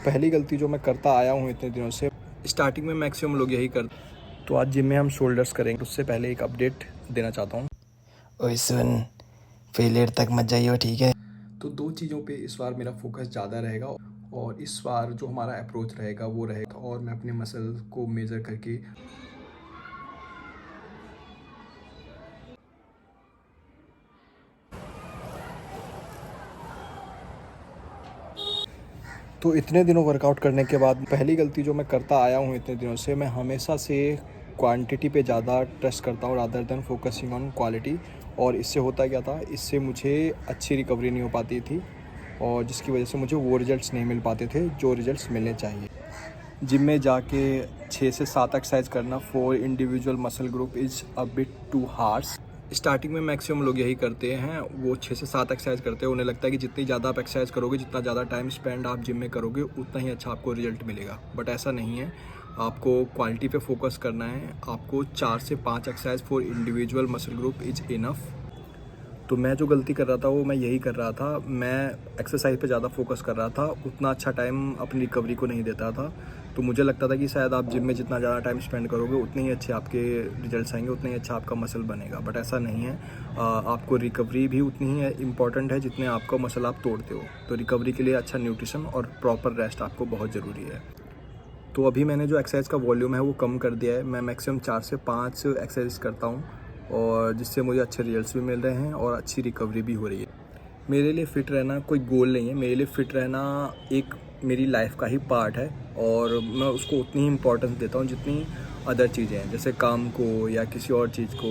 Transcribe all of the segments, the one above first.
पहली गलती जो मैं करता आया हूँ इतने दिनों से, स्टार्टिंग में मैक्सिमम लोग यही करते। तो आज जिम में हम शोल्डर्स करेंगे, उससे पहले एक अपडेट देना चाहता हूँ। ओए सुन, फेलियर तक मत जाइयो, ठीक है। तो दो चीज़ों पे इस बार मेरा फोकस ज़्यादा रहेगा, और इस बार जो हमारा अप्रोच रहेगा वो रहेगा, और मैं अपने मसल को मेज़र करके। तो इतने दिनों वर्कआउट करने के बाद पहली गलती जो मैं करता आया हूँ इतने दिनों से, मैं हमेशा से क्वांटिटी पे ज़्यादा ट्रस्ट करता हूँ rather than focusing on quality. और इससे होता क्या था, इससे मुझे अच्छी रिकवरी नहीं हो पाती थी, और जिसकी वजह से मुझे वो रिजल्ट्स नहीं मिल पाते थे जो रिजल्ट्स मिलने चाहिए। जिम में जाके 6 से 7 एक्सरसाइज करना for individual muscle group is a bit too harsh. Starting में मैक्सिमम लोग यही करते हैं, वो 6 से 7 एक्सरसाइज करते हैं। उन्हें लगता है कि जितनी ज़्यादा आप एक्सरसाइज करोगे, जितना ज़्यादा टाइम स्पेंड आप जिम में करोगे, उतना ही अच्छा आपको रिजल्ट मिलेगा। बट ऐसा नहीं है, आपको क्वालिटी पे फोकस करना है। आपको 4 से 5 exercise for individual muscle group is enough. तो मैं जो गलती कर रहा था वो मैं यही कर रहा था, मैं एक्सरसाइज पे ज़्यादा फोकस कर रहा था, उतना अच्छा टाइम अपनी रिकवरी को नहीं देता था। तो मुझे लगता था कि शायद आप जिम में जितना ज़्यादा टाइम स्पेंड करोगे, उतने ही अच्छे आपके रिजल्ट्स आएंगे, उतना ही अच्छा आपका मसल बनेगा। बट ऐसा नहीं है। आपको रिकवरी भी उतनी ही इम्पॉर्टेंट है जितने आपका मसल आप तोड़ते हो। तो रिकवरी के लिए अच्छा न्यूट्रिशन और प्रॉपर रेस्ट आपको बहुत ज़रूरी है। तो अभी मैंने जो एक्सरसाइज का वॉल्यूम है वो कम कर दिया है। मैं मैक्सिमम 4 से 5 एक्सरसाइज करता हूँ, और जिससे मुझे अच्छे रिजल्ट्स भी मिल रहे हैं और अच्छी रिकवरी भी हो रही है। मेरे लिए फ़िट रहना कोई गोल नहीं है, मेरे लिए फ़िट रहना एक मेरी लाइफ का ही पार्ट है, और मैं उसको उतनी ही इम्पोर्टेंस देता हूँ जितनी अदर चीज़ें हैं, जैसे काम को या किसी और चीज़ को।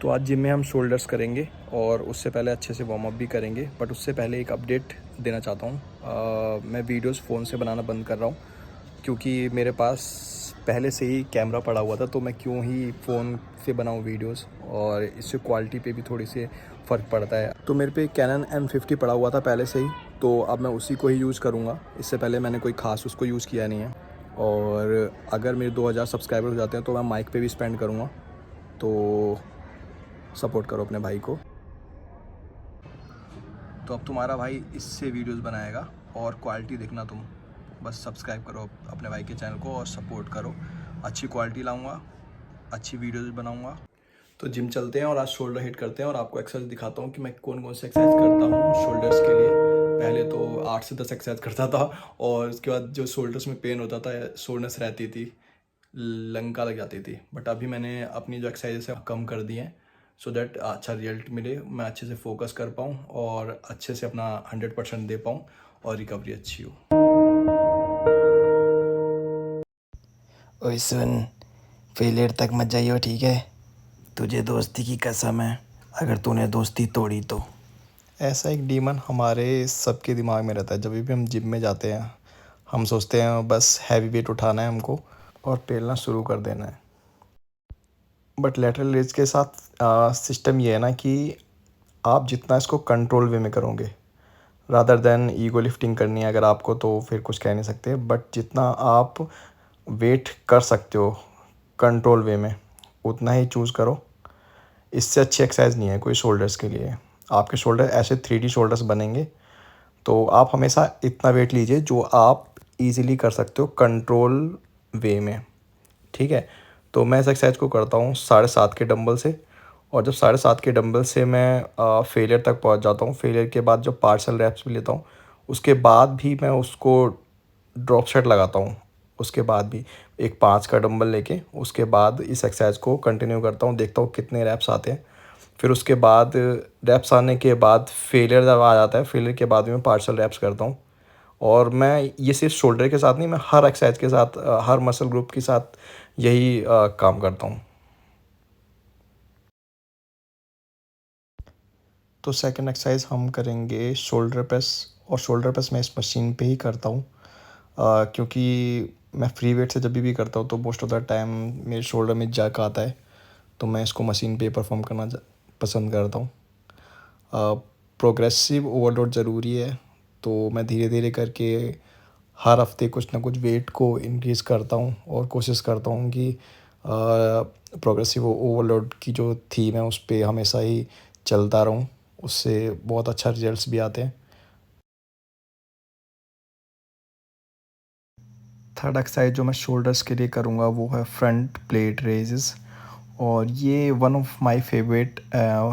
तो आज जिम में हम शोल्डर्स करेंगे, और उससे पहले अच्छे से वार्म अप भी करेंगे। बट उससे पहले एक अपडेट देना चाहता हूँ। मैं वीडियोस फ़ोन से बनाना बंद कर रहा हूँ, क्योंकि मेरे पास पहले से ही कैमरा पड़ा हुआ था। तो मैं क्यों ही फ़ोन से बनाऊँ वीडियोस, और इससे क्वालिटी पे भी थोड़ी सी फ़र्क पड़ता है। तो मेरे पे कैनन M50 पड़ा हुआ था पहले से ही, तो अब मैं उसी को ही यूज़ करूँगा। इससे पहले मैंने कोई ख़ास उसको यूज़ किया नहीं है। और अगर मेरे 2000 सब्सक्राइबर हो जाते हैं तो मैं माइक पे भी स्पेंड करूँगा। तो सपोर्ट करो अपने भाई को। तो अब तुम्हारा भाई इससे वीडियोस बनाएगा, और क्वालिटी देखना तुम। बस सब्सक्राइब करो अपने भाई के चैनल को और सपोर्ट करो। अच्छी क्वालिटी लाऊंगा, अच्छी वीडियोस बनाऊंगा। तो जिम चलते हैं और आज शोल्डर हिट करते हैं, और आपको एक्सरसाइज दिखाता हूँ कि मैं कौन कौन से एक्सरसाइज करता हूँ शोल्डर्स के लिए। पहले तो 8 से 10 एक्सरसाइज करता था, और उसके बाद जो शोल्डर्स में पेन होता था, सोरनेस रहती थी, लंका लग जाती थी। बट अभी मैंने अपनी जो एक्सरसाइजेस है कम कर दी हैं, सो दैट अच्छा रिजल्ट मिले, मैं अच्छे से फोकस कर पाऊँ और अच्छे से अपना 100% दे पाऊँ, और रिकवरी अच्छी हो। ओए सुन, फेलियर तक मत जाइयो, ठीक है। तुझे दोस्ती की कसम है, अगर तूने दोस्ती तोड़ी तो। ऐसा एक डीमन हमारे सबके दिमाग में रहता है। जब भी हम जिम में जाते हैं, हम सोचते हैं बस हैवी वेट उठाना है हमको, और पेलना शुरू कर देना है। बट लेटरल रेज के साथ सिस्टम ये है ना कि आप जितना इसको कंट्रोल वे में करोगे, रादर देन ईगो लिफ्टिंग करनी है अगर आपको, तो फिर कुछ कह नहीं सकते। बट जितना आप वेट कर सकते हो कंट्रोल वे में, उतना ही चूज़ करो। इससे अच्छी एक्सरसाइज नहीं है कोई शोल्डर्स के लिए। आपके शोल्डर ऐसे 3D शोल्डर्स बनेंगे। तो आप हमेशा इतना वेट लीजिए जो आप इजीली कर सकते हो कंट्रोल वे में, ठीक है। तो मैं इस एक्सरसाइज को करता हूँ 7.5 के डंबल से, और जब 7.5 के डंबल से मैं फेलियर तक पहुँच जाता हूँ, फेलियर के बाद जब पार्शल रैप्स भी लेता हूँ, उसके बाद भी मैं उसको ड्रॉप सेट लगाता हूँ। उसके बाद भी एक 5 का डंबल लेके उसके बाद इस एक्सरसाइज को कंटिन्यू करता हूँ, देखता हूँ कितने रैप्स आते हैं। फिर उसके बाद रैप्स आने के बाद फेलियर जब आ जाता है, फेलियर के बाद भी मैं पार्शल रैप्स करता हूँ। और मैं ये सिर्फ शोल्डर के साथ नहीं, मैं हर एक्सरसाइज के साथ, हर मसल ग्रुप के साथ यही काम करता हूँ। तो सेकंड एक्सरसाइज हम करेंगे शोल्डर प्रेस, और शोल्डर प्रेस मैं इस मशीन पे ही करता हूँ, क्योंकि मैं फ्री वेट से जब भी करता हूँ तो मोस्ट ऑफ द टाइम मेरे शोल्डर में जक आता है, तो मैं इसको मशीन पे परफॉर्म करना पसंद करता हूँ। प्रोग्रेसिव ओवरलोड ज़रूरी है, तो मैं धीरे धीरे करके हर हफ्ते कुछ ना कुछ वेट को इंक्रीज़ करता हूँ, और कोशिश करता हूँ कि प्रोग्रेसिव ओवरलोड की जो थीम है उस पे हमेशा ही चलता रहूँ। उससे बहुत अच्छा रिजल्ट्स भी आते हैं। थर्ड एक्सरसाइज जो मैं शोल्डर्स के लिए करूँगा वो है फ्रंट प्लेट रेजेस, और ये one of my favourite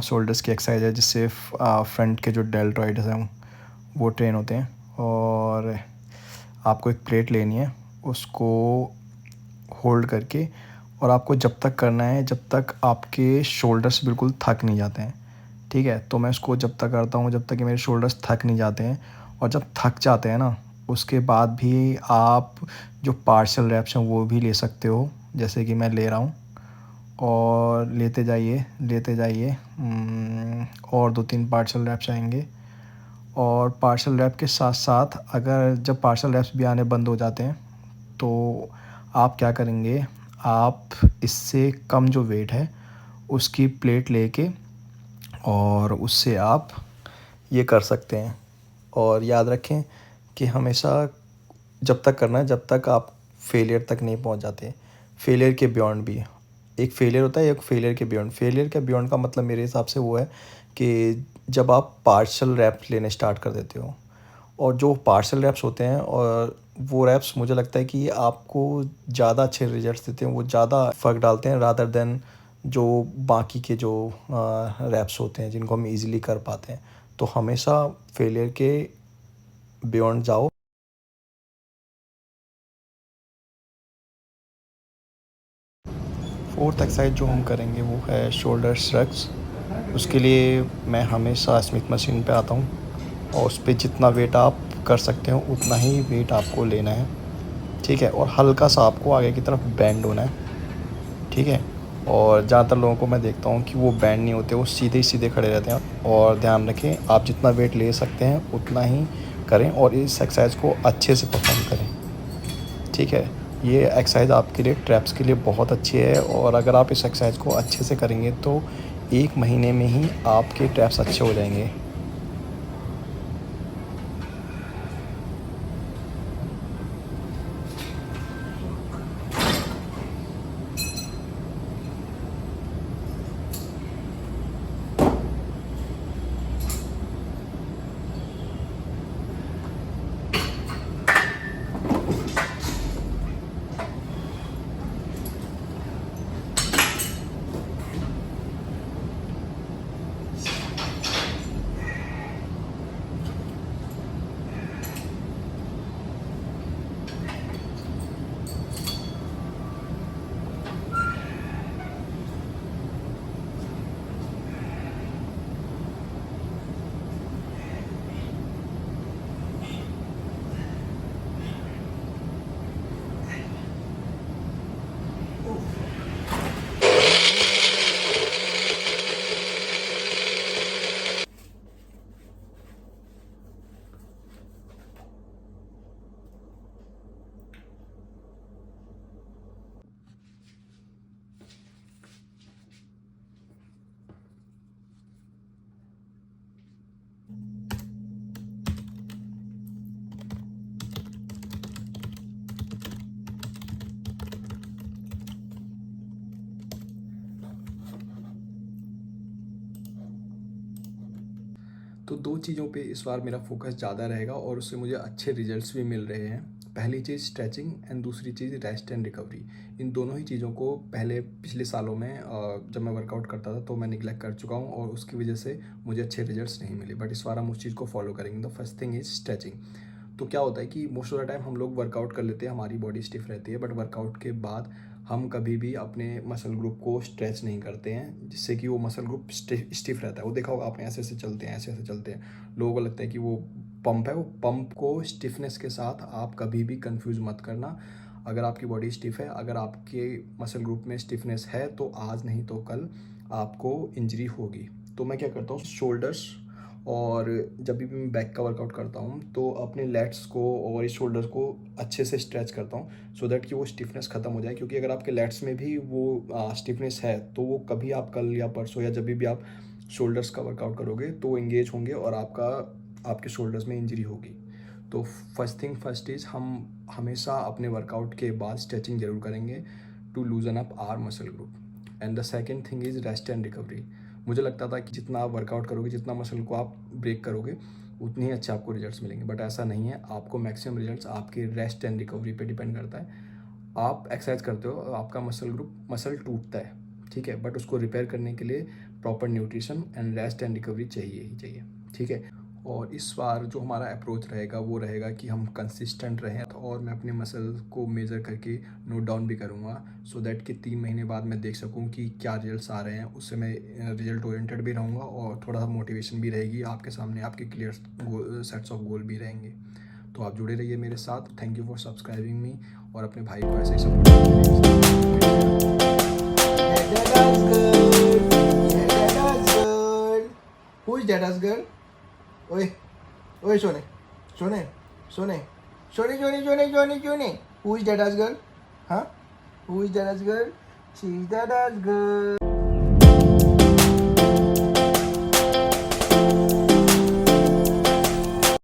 shoulders की एक्सरसाइज है, जिससे फ्रंट के जो डेल्टॉइड्स हैं वो ट्रेन होते हैं। और आपको एक प्लेट लेनी है, उसको होल्ड करके, और आपको जब तक करना है जब तक आपके शोल्डर्स बिल्कुल थक नहीं जाते हैं, ठीक है। तो मैं उसको जब तक करता हूँ जब तक कि मेरे शोल्डर्स थक नहीं जाते हैं, और जब थक जाते हैं ना उसके बाद भी आप जो पार्शियल रैप्स हैं वो भी ले सकते हो, जैसे कि मैं ले रहा हूँ। और लेते जाइए लेते जाइए, और 2-3 पार्शियल रैप्स आएंगे। और पार्शियल रैप के साथ साथ अगर जब पार्शियल रैप्स भी आने बंद हो जाते हैं तो आप क्या करेंगे, आप इससे कम जो वेट है उसकी प्लेट लेके और उससे आप ये कर सकते हैं। और याद रखें कि हमेशा जब तक करना है जब तक आप फेलियर तक नहीं पहुंच जाते। फेलियर के बियॉन्ड भी एक फेलियर होता है, एक फेलियर के बियॉन्ड। फेलियर के बियॉन्ड का मतलब मेरे हिसाब से वो है कि जब आप पार्शियल रैप्स लेने स्टार्ट कर देते हो, और जो पार्शियल रैप्स होते हैं और वो रैप्स मुझे लगता है कि आपको ज़्यादा अच्छे रिजल्ट्स देते हैं, वो ज़्यादा फ़र्क डालते हैं रादर देन जो बाकी के जो रैप्स होते हैं जिनको हम इजीली कर पाते हैं। तो हमेशा फेलियर के बियॉन्ड जाओ। फोर्थ एक्सरसाइज जो हम करेंगे वो है शोल्डर श्रग्स। उसके लिए मैं हमेशा स्मिथ मशीन पे आता हूँ, और उस पर जितना वेट आप कर सकते हो उतना ही वेट आपको लेना है, ठीक है। और हल्का सा आपको आगे की तरफ बैंड होना है, ठीक है। और ज़्यादातर लोगों को मैं देखता हूँ कि वो बैंड नहीं होते, वो सीधे ही सीधे खड़े रहते हैं। और ध्यान रखें, आप जितना वेट ले सकते हैं उतना ही करें, और इस एक्सरसाइज को अच्छे से परफॉर्म करें, ठीक है। ये एक्सरसाइज आपके लिए ट्रैप्स के लिए बहुत अच्छी है, और अगर आप इस एक्सरसाइज को अच्छे से करेंगे तो 1 महीने में ही आपके ट्रैप्स अच्छे हो जाएंगे। तो 2 चीज़ों पे इस बार मेरा फोकस ज़्यादा रहेगा, और उससे मुझे अच्छे रिजल्ट्स भी मिल रहे हैं। पहली चीज़ स्ट्रेचिंग, एंड दूसरी चीज़ रेस्ट एंड रिकवरी। इन दोनों ही चीज़ों को पिछले सालों में जब मैं वर्कआउट करता था तो मैं निगलेक्ट कर चुका हूँ, और उसकी वजह से मुझे अच्छे रिजल्ट्स नहीं मिले। बट इस बार हम उस चीज़ को फॉलो करेंगे। The first thing is stretching. तो क्या होता है कि मोस्ट ऑफ द टाइम हम लोग वर्कआउट कर लेते हैं, हमारी बॉडी स्टिफ रहती है, बट वर्कआउट के बाद हम कभी भी अपने मसल ग्रुप को स्ट्रेच नहीं करते हैं, जिससे कि वो मसल ग्रुप स्टिफ रहता है। वो देखा होगा आपने, ऐसे ऐसे चलते हैं, ऐसे ऐसे चलते हैं, लोगों को लगता है कि वो पंप है। वो पंप को स्टिफनेस के साथ आप कभी भी कंफ्यूज मत करना। अगर आपकी बॉडी स्टिफ है, अगर आपके मसल ग्रुप में स्टिफनेस है, तो आज नहीं तो कल आपको इंजरी होगी। तो मैं क्या करता हूँ, शोल्डर्स, और जब भी मैं बैक का वर्कआउट करता हूँ तो अपने लेट्स को और इस शोल्डर्स को अच्छे से स्ट्रेच करता हूँ, सो दैट कि वो स्टिफनेस ख़त्म हो जाए। क्योंकि अगर आपके लेट्स में भी वो स्टिफनेस है तो वो कभी आप कल या परसों या जब भी आप शोल्डर्स का वर्कआउट करोगे तो वो इंगेज होंगे, और आपके शोल्डर्स में इंजरी होगी। तो फर्स्ट थिंग फर्स्ट इज़, हम हमेशा अपने वर्कआउट के बाद स्ट्रेचिंग जरूर करेंगे to loosen up our muscle group. And the second thing is rest and recovery. मुझे लगता था कि जितना आप वर्कआउट करोगे, जितना मसल को आप ब्रेक करोगे, उतने ही अच्छे आपको रिजल्ट्स मिलेंगे। बट ऐसा नहीं है, आपको मैक्सिमम रिजल्ट्स आपके रेस्ट एंड रिकवरी पे डिपेंड करता है। आप एक्सरसाइज करते हो, आपका मसल टूटता है, ठीक है, बट उसको रिपेयर करने के लिए proper nutrition and rest and recovery चाहिए ही चाहिए, ठीक है। और इस बार जो हमारा अप्रोच रहेगा वो रहेगा कि हम कंसिस्टेंट रहें, और मैं अपने मसल को मेज़र करके नोट डाउन भी करूँगा, सो दैट कि 3 महीने बाद मैं देख सकूँ कि क्या रिजल्ट्स आ रहे हैं। उससे मैं रिजल्ट ओरिएंटेड भी रहूँगा और थोड़ा सा मोटिवेशन भी रहेगी आपके सामने, आपके क्लियर सेट्स ऑफ गोल भी रहेंगे। तो आप जुड़े रहिए मेरे साथ। थैंक यू फॉर सब्सक्राइबिंग मी, और अपने भाई को ऐसे ही support Who is Dada's girl? Oi, oi, Shone. Who is Dada's girl? Huh? Who is Dada's girl? She's Dada's girl.